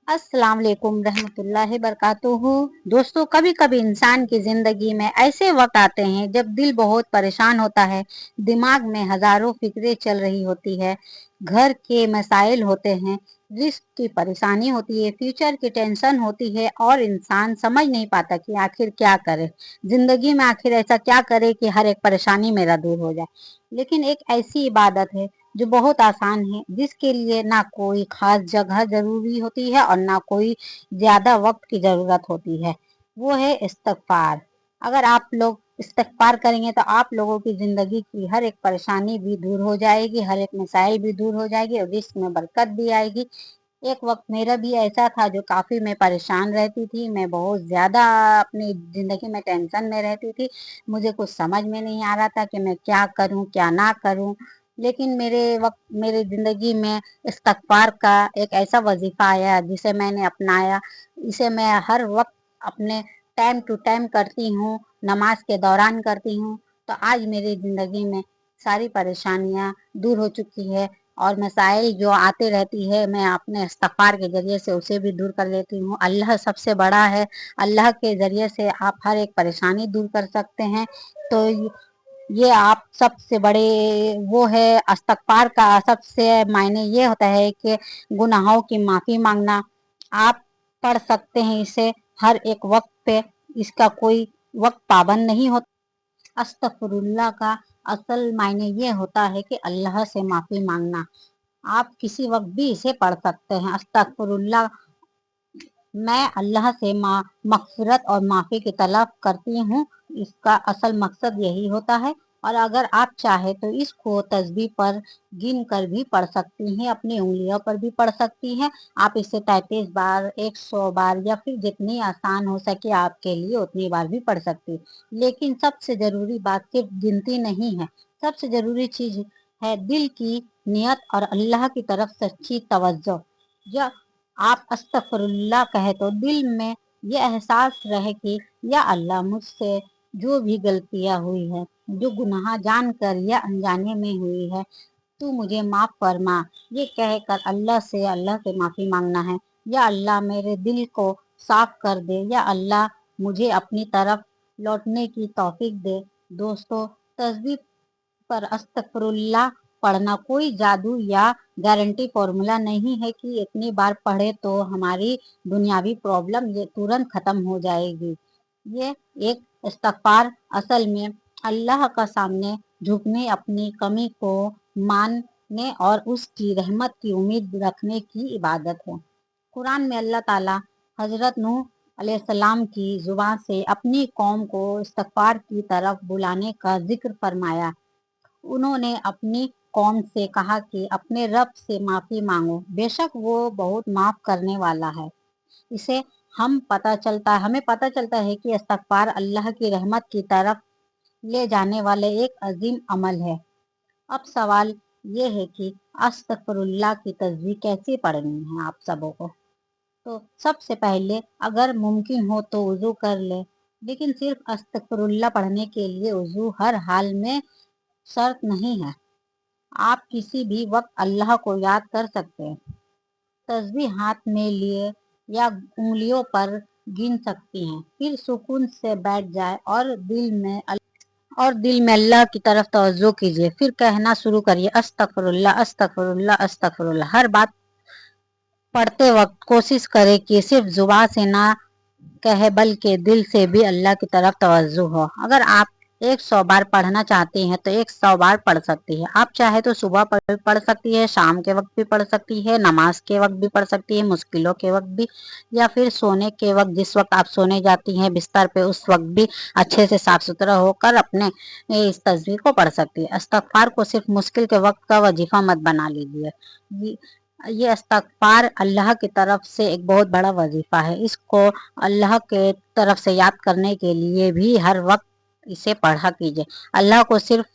अस्सलाम वालेकुम रहमतुल्लाहि बरकातुहू। दोस्तों, कभी कभी इंसान की जिंदगी में ऐसे वक्त आते हैं जब दिल बहुत परेशान होता है। दिमाग में हजारों फिक्रें चल रही होती है। घर के मसाइल होते हैं, रिस्क की परेशानी होती है, फ्यूचर की टेंशन होती है और इंसान समझ नहीं पाता कि आखिर क्या करे। जिंदगी में आखिर ऐसा क्या करे कि हर एक परेशानी मेरा दूर हो जाए। लेकिन एक ऐसी इबादत है जो बहुत आसान है, जिसके लिए ना कोई खास जगह जरूरी होती है और ना कोई ज्यादा वक्त की जरूरत होती है। वो है इस्तगफार। अगर आप लोग इस्तगफार करेंगे तो आप लोगों की जिंदगी की हर एक परेशानी भी दूर हो जाएगी, हर एक मसाइल भी दूर हो जाएगी और रिस्क में बरकत भी आएगी। एक वक्त मेरा भी ऐसा था जो काफी मैं परेशान रहती थी, मैं बहुत ज्यादा अपनी जिंदगी में टेंशन में रहती थी। मुझे कुछ समझ में नहीं आ रहा था कि मैं क्या करूं क्या ना करूं। लेकिन मेरे जिंदगी में इस्तगफार का एक ऐसा वजीफा आया जिसे मैंने अपनाया। इसे मैं हर वक्त अपने टाइम टू टाइम करती हूँ, नमाज के दौरान करती हूँ। तो आज मेरी जिंदगी में सारी परेशानियां दूर हो चुकी है और मसाइल जो आते रहती है मैं अपने इस्तगफार के जरिए से उसे भी दूर कर लेती हूँ। अल्लाह सबसे बड़ा है, अल्लाह के जरिए से आप हर एक परेशानी दूर कर सकते हैं। तो ये आप सबसे बड़े वो है। इस्तगफार का सबसे मायने ये होता है कि गुनाहों की माफी मांगना। आप पढ़ सकते हैं इसे हर एक वक्त पे, इसका कोई वक्त पाबंद नहीं होता। अस्तगफिरुल्लाह का असल मायने ये होता है कि अल्लाह से माफी मांगना। आप किसी वक्त भी इसे पढ़ सकते हैं। अस्तगफिरुल्लाह, मैं अल्लाह से मगफिरत और माफी की तलब करती हूँ। इसका असल मकसद यही होता है। और अगर आप चाहे तो इसको तस्बीह पर गिन कर भी पढ़ सकती हैं, अपनी उंगलियों पर भी पढ़ सकती हैं। आप इसे 33 बार, 100 बार या फिर जितनी आसान हो सके आपके लिए उतनी बार भी पढ़ सकती है। लेकिन सबसे जरूरी बात सिर्फ गिनती नहीं है, सबसे जरूरी चीज है दिल की नियत और अल्लाह की तरफ सच्ची तवज्जो। या आप अस्तगफिरुल्लाह कहे तो दिल में ये एहसास रहे कि या अल्लाह, मुझसे जो भी गलतियां हुई है, जो गुनाह जानकर या अनजाने में हुई है, तू मुझे माफ फरमा। ये कहकर अल्लाह से माफी मांगना है। या अल्लाह, मेरे दिल को साफ कर दे, या अल्लाह मुझे अपनी तरफ लौटने की तौफीक दे। दोस्तों, तस्बीह पर अस्तगफिरुल्लाह पढ़ना कोई जादू या गारंटी फॉर्मूला नहीं है कि इतनी बार पढ़े तो हमारी दुनियावी प्रॉब्लम ये तुरंत खत्म हो जाएगी। ये एक इस्तगफार असल में अल्लाह का सामने झुकने, अपनी कमी को मानने और उसकी रहमत की उम्मीद रखने की इबादत है। कुरान में अल्लाह ताला हजरत नूह अलैहिस्सलाम की जुबान से अपनी कौम को इस्तगफार की तरफ बुलाने का जिक्र फरमाया। उन्होंने अपनी कौम से कहा कि अपने रब से माफी मांगो, बेशक वो बहुत माफ करने वाला है। इसे हमें पता चलता है कि इस्तगफार अल्लाह की रहमत की तरफ ले जाने वाले एक अजीम अमल है। अब सवाल ये है कि अस्तगफिरुल्लाह की तस्बीह कैसे पढ़नी है आप सबों को। तो सबसे पहले अगर मुमकिन हो तो वजू कर ले। लेकिन सिर्फ अस्तगफिरुल्लाह पढ़ने के लिए वजू हर हाल में शर्त नहीं है। आप किसी भी वक्त अल्लाह को याद कर सकते हैं। तस्बीह हाथ में लिए या उंगलियों पर गिन सकती हैं। फिर सुकून से बैठ जाए और दिल में अल्लाह की तरफ तवज्जो कीजिए। फिर कहना शुरू करिए, अस्तगफिरुल्लाह अस्तगफिरुल्लाह अस्तगफिरुल्लाह। हर बात पढ़ते वक्त कोशिश करें कि सिर्फ जुबान से ना कहे बल्कि दिल से भी अल्लाह की तरफ तवज्जो हो। अगर आप 100 बार पढ़ना चाहती हैं तो 100 बार पढ़ सकती है। आप चाहे तो सुबह पढ़ सकती है, शाम के वक्त भी पढ़ सकती है, नमाज के वक्त भी पढ़ सकती है, मुश्किलों के वक्त भी, या फिर सोने के वक्त, जिस वक्त आप सोने जाती हैं बिस्तर पे, उस वक्त भी अच्छे से साफ सुथरा होकर अपने इस तस्वीर को पढ़ सकती है। इस्तगफार को सिर्फ मुश्किल के वक्त का वजीफा मत बना लीजिए। ये इस्तगफार अल्लाह की तरफ से एक बहुत बड़ा वजीफा है। इसको अल्लाह के तरफ से याद करने के लिए भी हर वक्त इसे पढ़ा कीजिए। अल्लाह को सिर्फ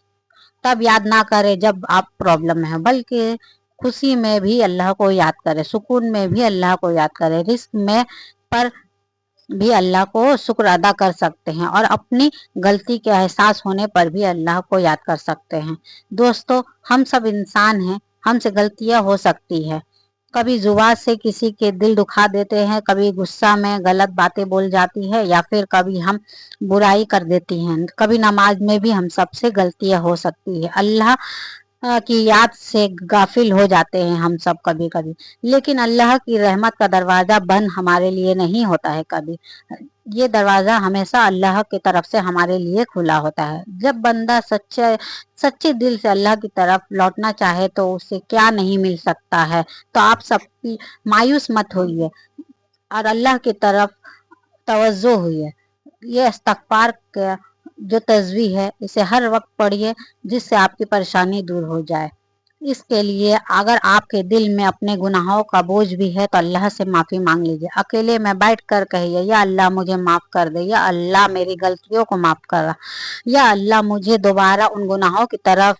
तब याद ना करें जब आप प्रॉब्लम में हैं, बल्कि खुशी में भी अल्लाह को याद करें, सुकून में भी अल्लाह को याद करें, रिस्क में पर भी अल्लाह को शुक्र अदा कर सकते हैं और अपनी गलती के एहसास होने पर भी अल्लाह को याद कर सकते हैं। दोस्तों, हम सब इंसान हैं, हमसे गलतियां हो सकती है, कभी जुबान से किसी के दिल दुखा देते हैं, कभी गुस्सा में गलत बातें बोल जाती है, या फिर कभी हम बुराई कर देती हैं। कभी नमाज में भी हम सबसे गलतियां हो सकती है। अल्लाह की याद से गाफिल हो जाते हैं हम सब कभी कभी। लेकिन अल्लाह की रहमत का दरवाजा बंद हमारे लिए नहीं होता है कभी। ये दरवाजा हमेशा अल्लाह की तरफ से हमारे लिए खुला होता है। जब बंदा सच्चे दिल से अल्लाह की तरफ लौटना चाहे तो उसे क्या नहीं मिल सकता है। तो आप सब मायूस मत होइए और अल्लाह की तरफ तवज्जो हुई। ये इस्तगफार का जो तस्वीर है इसे हर वक्त पढ़िए, जिससे आपकी परेशानी दूर हो जाए। इसके लिए अगर आपके दिल में अपने गुनाहों का बोझ भी है तो अल्लाह से माफी मांग लीजिए। अकेले में बैठ कर कहिए, या अल्लाह मुझे माफ कर दे, या अल्लाह मेरी गलतियों को माफ कर, या अल्लाह मुझे दोबारा उन गुनाहों की तरफ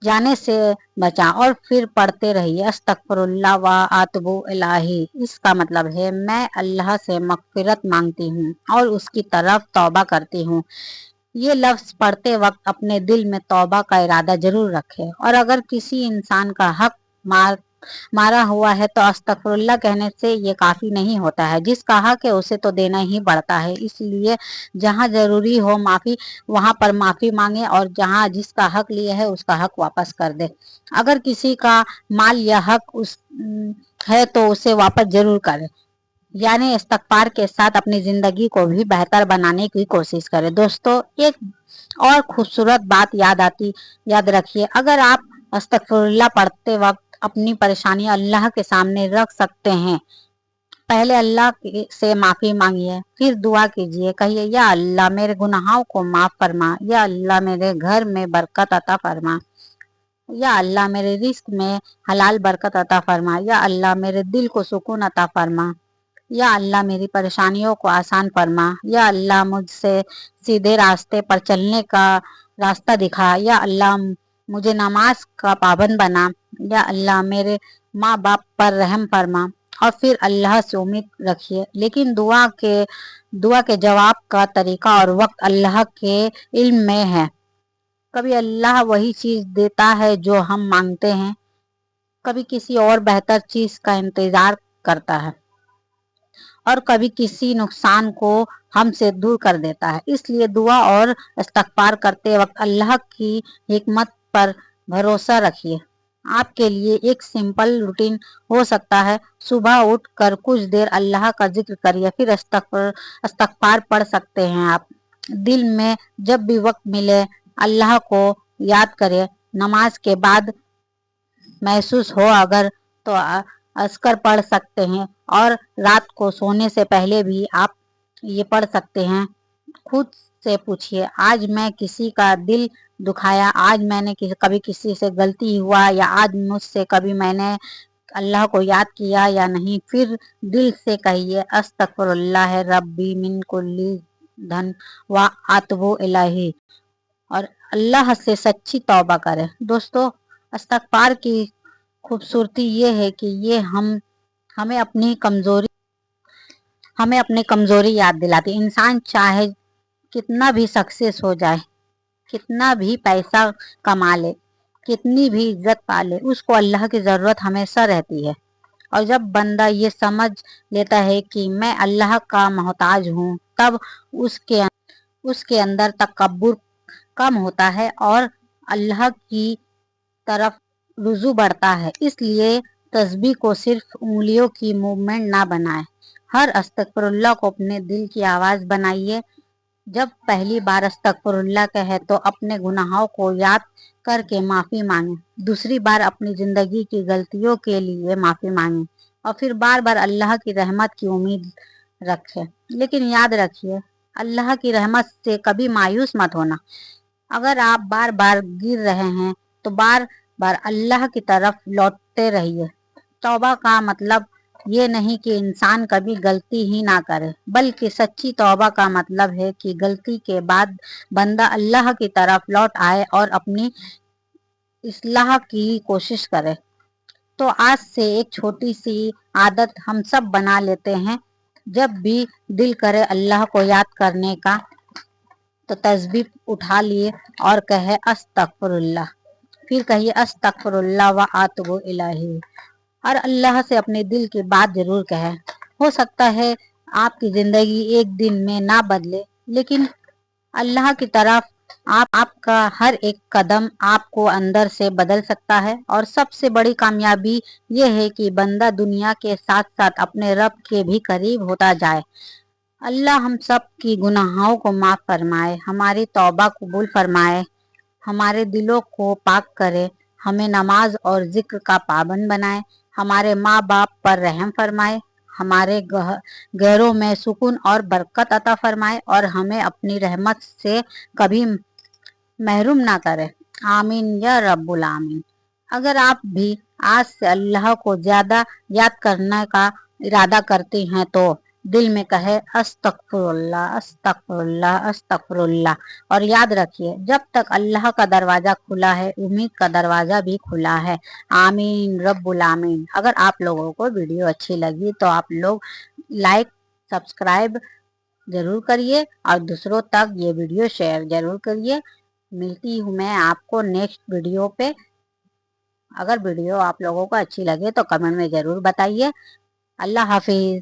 जाने से बचा। और फिर पढ़ते रहिए अस्तगफिरुल्लाह व अतूबु इलैहि। इसका मतलब है मैं अल्लाह से मगफिरत मांगती हूँ और उसकी तरफ तौबा करती हूँ। ये लफ्ज पढ़ते वक्त अपने दिल में तौबा का इरादा जरूर रखें। और अगर किसी इंसान का हक मारा हुआ है तो अस्तगफिरुल्लाह कहने से ये काफी नहीं होता है। जिसका हक है उसे तो देना ही पड़ता है। इसलिए जहाँ जरूरी हो माफी, वहां पर माफी मांगे, और जहाँ जिसका हक लिया है उसका हक वापस कर दे। अगर किसी का माल या हक उस है तो उसे वापस जरूर करे। यानी इस्तगफार के साथ अपनी जिंदगी को भी बेहतर बनाने की कोशिश करें। दोस्तों, एक और खूबसूरत बात याद रखिए, अगर आप अस्तगफिरुल्लाह पढ़ते वक्त अपनी परेशानी अल्लाह के सामने रख सकते हैं। पहले अल्लाह से माफी मांगिए, फिर दुआ कीजिए, कहिए या अल्लाह मेरे गुनाहों को माफ फरमा, या अल्लाह मेरे घर में बरकत अता फरमा, या अल्लाह मेरे रिस्क में हलाल बरकत अता फरमा, या अल्लाह मेरे दिल को सुकून अता फरमा, या अल्लाह मेरी परेशानियों को आसान फरमा, या अल्लाह मुझसे सीधे रास्ते पर चलने का रास्ता दिखा, या अल्लाह मुझे नमाज का पाबंद बना, या अल्लाह मेरे माँ बाप पर रहम फरमा। और फिर अल्लाह से उम्मीद रखिए। लेकिन दुआ के जवाब का तरीका और वक्त अल्लाह के इल्म में है। कभी अल्लाह वही चीज देता है जो हम मांगते हैं, कभी किसी और बेहतर चीज का इंतजार करता है, और कभी किसी नुकसान को हमसे दूर कर देता है। इसलिए दुआ और इस्तगफार करते वक्त अल्लाह की हिकमत पर भरोसा रखिए। आपके लिए एक सिंपल रूटीन हो सकता है, सुबह उठकर कुछ देर अल्लाह का जिक्र करिए, फिर इस्तगफार पढ़ सकते हैं आप। दिल में जब भी वक्त मिले अल्लाह को याद करें। नमाज के बाद महसूस हो अगर तो अस्कर पढ़ सकते हैं, और रात को सोने से पहले भी आप ये पढ़ सकते हैं। खुद से पूछिए, आज मैं किसी का दिल दुखाया, आज मैंने कभी किसी से गलती हुआ, या आज मुझसे कभी मैंने अल्लाह को याद किया या नहीं। फिर दिल से कहिए अस्तगफिरुल्लाह रब्बी मिन कुल्ली धन व अतूबु इलैहि, और अल्लाह से सच्ची तौबा करें। दोस्तों, इस्तगफार की खूबसूरती ये है कि ये हमें अपनी कमजोरी याद दिलाती। इंसान चाहे कितना भी सक्सेस हो जाए, कितना भी पैसा कमा ले, कितनी भी इज्जत पा ले, उसको अल्लाह की जरूरत हमेशा रहती है। और जब बंदा ये समझ लेता है कि मैं अल्लाह का मोहताज हूँ, तब उसके अंदर तकब्बुर कम होता है और अल्लाह की तरफ रुजू बढ़ता है। इसलिए तस्बीह को सिर्फ उंगलियों की मूवमेंट ना बनाए, हर अस्तगफिरुल्लाह को अपने दिल की आवाज बनाइए। जब पहली बार अस्तगफिरुल्लाह कहे तो अपने गुनाहों को याद करके माफी मांगे, दूसरी बार अपनी जिंदगी की गलतियों के लिए माफी मांगे, और फिर बार बार अल्लाह की रहमत की उम्मीद रखें। लेकिन याद रखिए, अल्लाह की रहमत से कभी मायूस मत होना। अगर आप बार बार गिर रहे हैं तो बार बार अल्लाह की तरफ लौटते रहिए। तौबा का मतलब ये नहीं कि इंसान कभी गलती ही ना करे, बल्कि सच्ची तौबा का मतलब है कि गलती के बाद बंदा अल्लाह की तरफ लौट आए और अपनी इस्लाह की कोशिश करे। तो आज से एक छोटी सी आदत हम सब बना लेते हैं। जब भी दिल करे अल्लाह को याद करने का, तो तस्बीह उठा लिए और कहे अस्तगफिरुल्लाह, फिर कहिए अस्तगफिरुल्लाह व अतूबु इलैहि, और अल्लाह से अपने दिल की बात जरूर कहें। हो सकता है आपकी जिंदगी एक दिन में ना बदले, लेकिन अल्लाह की तरफ आपका हर एक कदम आपको अंदर से बदल सकता है। और सबसे बड़ी कामयाबी ये है कि बंदा दुनिया के साथ साथ अपने रब के भी करीब होता जाए। अल्लाह हम सब की गुनाहों को माफ फरमाए, हमारी तौबा कबूल फरमाए, हमारे दिलों को पाक करे, हमें नमाज और जिक्र का पाबंद बनाए, हमारे माँ बाप पर रहम फरमाए, हमारे घरों में सुकून और बरकत अता फरमाए और हमें अपनी रहमत से कभी महरूम ना करे। आमीन या रब्बुल आमीन। अगर आप भी आज से अल्लाह को ज्यादा याद करने का इरादा करती हैं तो दिल में कहे अस्तगफुरुल्लाह अस्तगफुरुल्लाह अस्तगफुरुल्लाह। और याद रखिए, जब तक अल्लाह का दरवाजा खुला है, उम्मीद का दरवाजा भी खुला है। आमीन रब्बुल आमीन। अगर आप लोगों को वीडियो अच्छी लगी तो आप लोग लाइक सब्सक्राइब जरूर करिए और दूसरों तक ये वीडियो शेयर जरूर करिए। मिलती हूँ मैं आपको नेक्स्ट वीडियो पे। अगर वीडियो आप लोगों को अच्छी लगे तो कमेंट में जरूर बताइए। अल्लाह हाफिज।